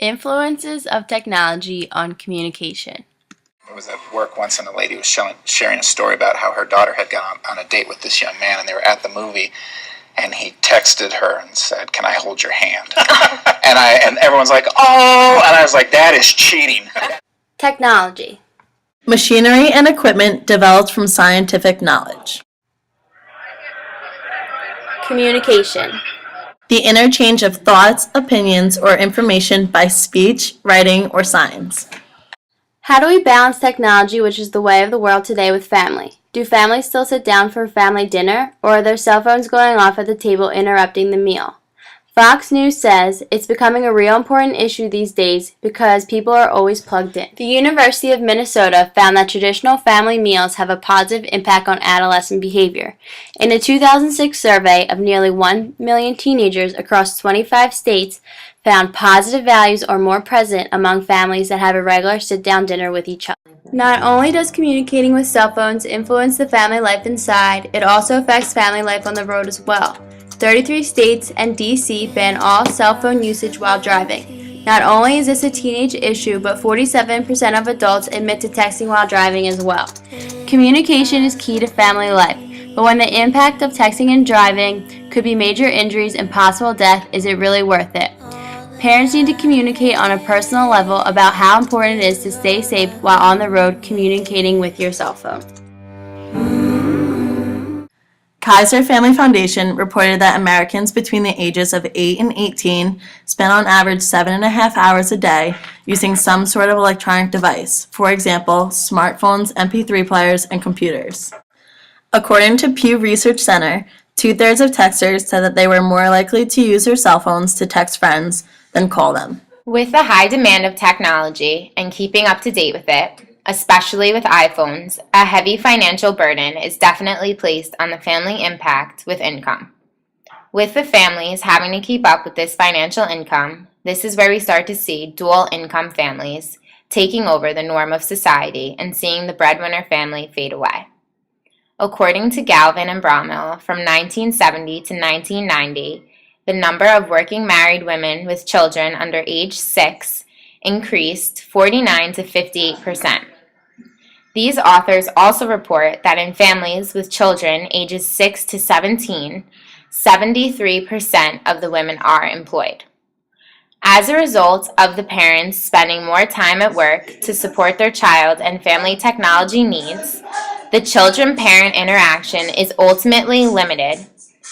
Influences of technology on communication. I was at work once and a lady was sharing a story about how her daughter had gone on a date with this young man, and they were at the movie, and he texted her and said, "Can I hold your hand?" and everyone's like, "Oh!" And I was like, "That is cheating." Technology. Machinery and equipment developed from scientific knowledge. Communication. The interchange of thoughts, opinions, or information by speech, writing, or signs. How do we balance technology, which is the way of the world today, with family? Do families still sit down for family dinner, or are their cell phones going off at the table interrupting the meal? Fox News says it's becoming a real important issue these days because people are always plugged in. The University of Minnesota found that traditional family meals have a positive impact on adolescent behavior. In a 2006 survey of nearly 1 million teenagers across 25 states, found positive values are more present among families that have a regular sit-down dinner with each other. Not only does communicating with cell phones influence the family life inside, it also affects family life on the road as well. 33 states and D.C. ban all cell phone usage while driving. Not only is this a teenage issue, but 47% of adults admit to texting while driving as well. Communication is key to family life, but when the impact of texting and driving could be major injuries and possible death, is it really worth it? Parents need to communicate on a personal level about how important it is to stay safe while on the road communicating with your cell phone. Kaiser Family Foundation reported that Americans between the ages of 8 and 18 spend on average 7.5 hours a day using some sort of electronic device, for example, smartphones, MP3 players, and computers. According to Pew Research Center, 2/3 of texters said that they were more likely to use their cell phones to text friends than call them. With the high demand of technology and keeping up to date with it, especially with iPhones, a heavy financial burden is definitely placed on the family impact with income. With the families having to keep up with this financial income, this is where we start to see dual income families taking over the norm of society and seeing the breadwinner family fade away. According to Galvin and Bromell, from 1970 to 1990, the number of working married women with children under age 6 increased 49 to 58%. These authors also report that in families with children ages 6 to 17, 73% of the women are employed. As a result of the parents spending more time at work to support their child and family technology needs, the children-parent interaction is ultimately limited,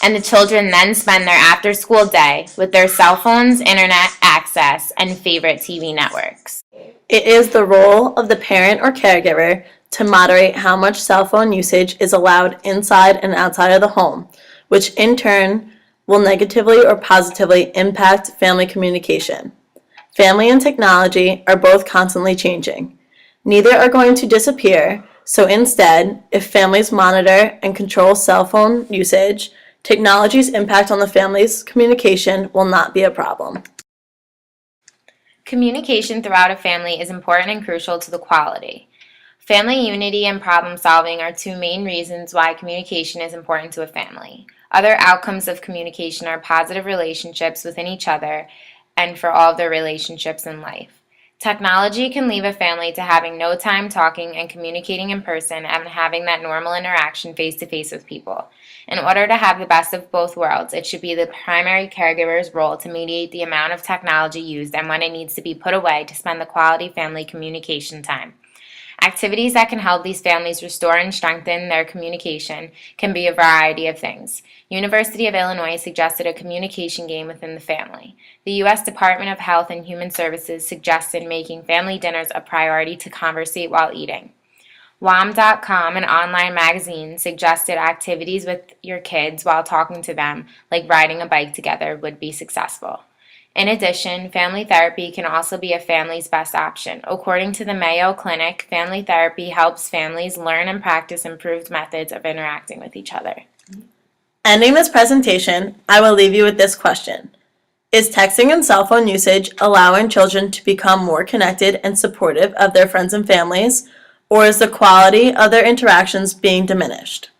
and the children then spend their after-school day with their cell phones, internet access, and favorite TV networks. It is the role of the parent or caregiver to moderate how much cell phone usage is allowed inside and outside of the home, which in turn will negatively or positively impact family communication. Family and technology are both constantly changing. Neither are going to disappear, so instead, if families monitor and control cell phone usage, technology's impact on the family's communication will not be a problem. Communication throughout a family is important and crucial to the quality. Family unity and problem solving are two main reasons why communication is important to a family. Other outcomes of communication are positive relationships within each other and for all of their relationships in life. Technology can leave a family to having no time talking and communicating in person and having that normal interaction face-to-face with people. In order to have the best of both worlds, it should be the primary caregiver's role to mediate the amount of technology used and when it needs to be put away to spend the quality family communication time. Activities that can help these families restore and strengthen their communication can be a variety of things. University of Illinois suggested a communication game within the family. The U.S. Department of Health and Human Services suggested making family dinners a priority to conversate while eating. WOM.com, an online magazine, suggested activities with your kids while talking to them, like riding a bike together, would be successful. In addition, family therapy can also be a family's best option. According to the Mayo Clinic, family therapy helps families learn and practice improved methods of interacting with each other. Ending this presentation, I will leave you with this question. Is texting and cell phone usage allowing children to become more connected and supportive of their friends and families, or is the quality of their interactions being diminished?